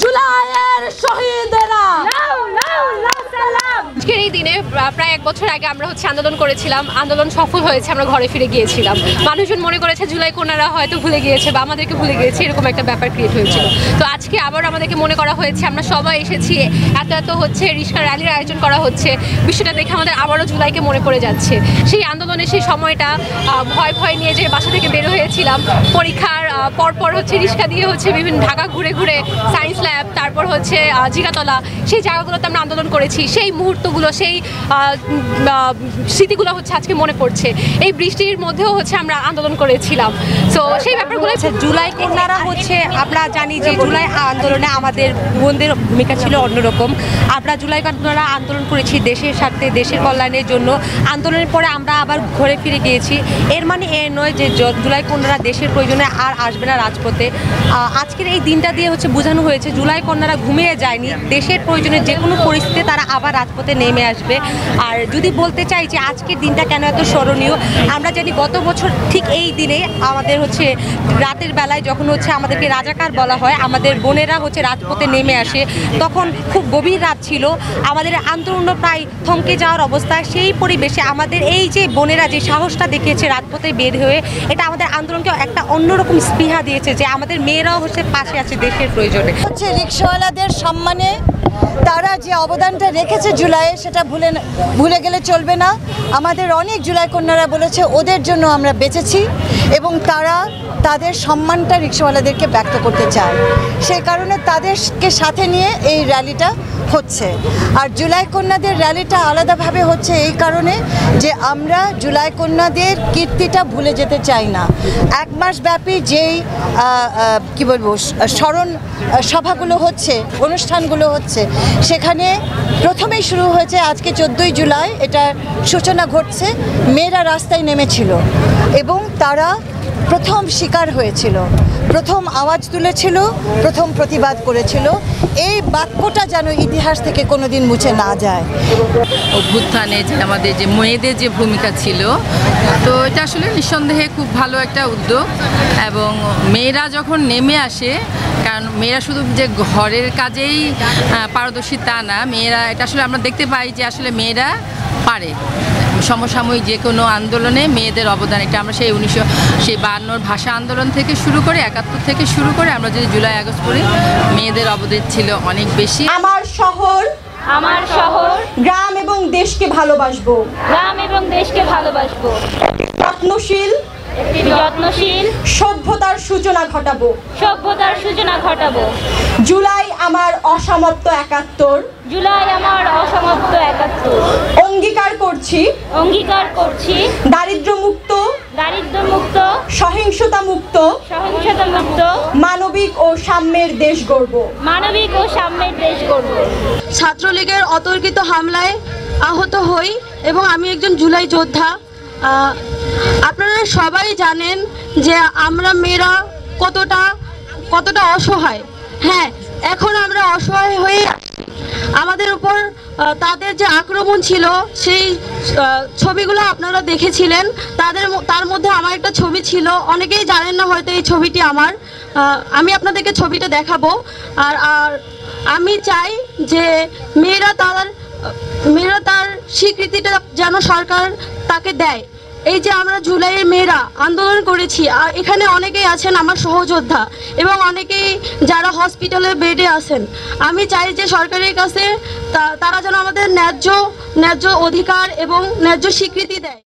জুলাইয়ের শহীদেরা আজকের এই দিনে প্রায় 1 বছর আগে আমরা আন্দোলন করেছিলাম, আন্দোলন সফল হয়েছে, আমরা ঘরে ফিরে গিয়েছিলাম। মানুষজন মনে করেছে জুলাই কন্যারা হয়তো ভুলে গিয়েছে বা আমাদেরকে ভুলে গিয়েছে, এরকম একটা ব্যাপার ক্রিয়েট হয়েছিল। তো আজকে আবার আমাদেরকে মনে করা হয়েছে, আমরা সবাই এসেছি, এত রিক্সা র্যালির আয়োজন করা হচ্ছে। বিষয়টা দেখে আমাদের আবারও জুলাইকে মনে পড়ে যাচ্ছে। সেই আন্দোলনের সেই সময়টা ভয় নিয়ে যে বাসা থেকে বের হয়েছিলাম, পরীক্ষার পরপর রিক্সা দিয়ে বিভিন্ন ঢাকা ঘুরে ঘুরে সায়েন্স ল্যাব, তারপর জিগাতলা, সেই জায়গাগুলোতে আমরা আন্দোলন করেছি। সেই মুহূর্তগুলো, সেই স্মৃতিগুলো আজকে মনে পড়ছে। এই বৃষ্টির মধ্যেও আমরা আন্দোলন করেছিলাম। তো সেই ব্যাপারগুলো জুলাই কন্যারা আমরা জানি যে জুলাই আন্দোলনে আমাদের বোনদের ভূমিকা ছিল অন্যরকম। আমরা জুলাই কন্যারা আন্দোলন করেছি দেশের স্বার্থে, দেশের কল্যাণের জন্য। আন্দোলনের পরে আমরা আবার ঘরে ফিরে গিয়েছি। এর মানে এ নয় যে জুলাই কন্যারা দেশের প্রয়োজনে আর আসবে না রাজপথে। আজকের এই দিনটা দিয়ে বোঝানো হয়েছে জুলাই কন্যারা ঘুমিয়ে যায়নি, দেশের প্রয়োজনে যে কোনো পরিস্থিতিতে তারা আবার রাজপথে নেমে আসবে। আর যদি বলতে চাই যে আজকের দিনটা কেন এত স্মরণীয়, আমরা জানি গত বছর ঠিক এই দিনে আমাদের রাতের বেলায় যখন আমাদেরকে রাজাকার বলা হয়, আমাদের বোনেরা রাজপথে নেমে আসে। তখন খুব গভীর রাত ছিল, আমাদের আন্দোলন প্রায় থমকে যাওয়ার অবস্থা। সেই পরিবেশে আমাদের এই যে বোনেরা যে সাহসটা দেখিয়েছে রাজপথে বের হয়ে, এটা আমাদের আন্দোলনকে একটা অন্যরকম স্পৃহা দিয়েছে যে আমাদের মেয়েরাও পাশে আছে দেশের প্রয়োজনে। রিকশাওয়ালাদের সম্মানে তারা যে অবদানটা রেখেছে জুলাইয়ে, সেটা ভুলে গেলে চলবে না। আমাদের অনেক জুলাই কন্যারা বলেছে ওদের জন্য আমরা বেঁচেছি, এবং তারা তাদের সম্মানটা রিকশাওয়ালাদেরকে ব্যক্ত করতে চায়। সেই কারণে তাদেরকে সাথে নিয়ে এই র্যালিটা হচ্ছে। আর জুলাই কন্যাদের র্যালিটা আলাদাভাবে হচ্ছে এই কারণে যে আমরা জুলাই কন্যাদের কীর্তিটা ভুলে যেতে চাই না। 1 মাস ব্যাপী যেই স্মরণ সভাগুলো হচ্ছে, অনুষ্ঠানগুলো হচ্ছে, সেখানে প্রথমেই শুরু হয়েছে আজকে 14ই জুলাই, এটার সূচনা ঘটছে। মেয়েরা রাস্তায় নেমেছিল এবং তারা প্রথম শিকার হয়েছিল, প্রথম আওয়াজ তুলেছিল, প্রথম প্রতিবাদ করেছিল। এই বাক্যটা যেন ইতিহাস থেকে কোনোদিন মুছে না যায়। অভ্যুত্থানে যে আমাদের যে মেয়েদের যে ভূমিকা ছিল, তো এটা আসলে নিঃসন্দেহে খুব ভালো একটা উদ্যোগ। এবং মেয়েরা যখন নেমে আসে, কারণ মেয়েরা শুধু যে ঘরের কাজেই পারদর্শী তা না, মেয়েরা এটা আসলে আমরা দেখতে পাই যে আসলে মেয়েরা পারে সমসাময়িক যে কোনো আন্দোলনে মেয়েদের অবদান। এটা আমরা সেই 1952 ভাষা আন্দোলন থেকে শুরু করে 71 থেকে শুরু করে আমরা যদি জুলাই আগস্ট করি, মেয়েদের অবদান ছিল অনেক বেশি। আমার শহর গ্রাম এবং দেশকে ভালোবাসবো, যত্নশীল সভ্যতার সূচনা ঘটাবো। জুলাই আমার অসমাপ্ত 71, অঙ্গীকার করছি দারিদ্র্য মুক্ত, সহিংসতা মুক্ত, মানবিক ও সাম্যের দেশ গড়ব। ছাত্রলীগের অতর্কিত হামলায় আহত হই এবং আমি একজন জুলাই যোদ্ধা। আপনারা সবাই জানেন যে আমরা মেয়েরা কতটা অসহায়। হ্যাঁ, এখন আমরা অসহায় হয়ে আমাদের উপর তাদের যে আক্রমণ ছিল, সেই ছবিগুলো আপনারা দেখেছিলেন। তার মধ্যে আমার একটা ছবি ছিল, অনেকেই জানেন না হয়তো এই ছবিটি আমার। আমি আপনাদেরকে ছবিটা দেখাবো। আর আমি চাই যে মেয়েরা তার স্বীকৃতিটা যেন সরকার তাকে দেয়। এই যে আমরা জুলাইয়ের মেয়েরা আন্দোলন করেছি, আর এখানে অনেকেই আছেন আমার সহযোদ্ধা এবং অনেকেই যারা হসপিটালে বেডে আছেন। আমি চাই যে সরকারের কাছে তারা যেন আমাদের ন্যায্য অধিকার এবং ন্যায্য স্বীকৃতি দেয়।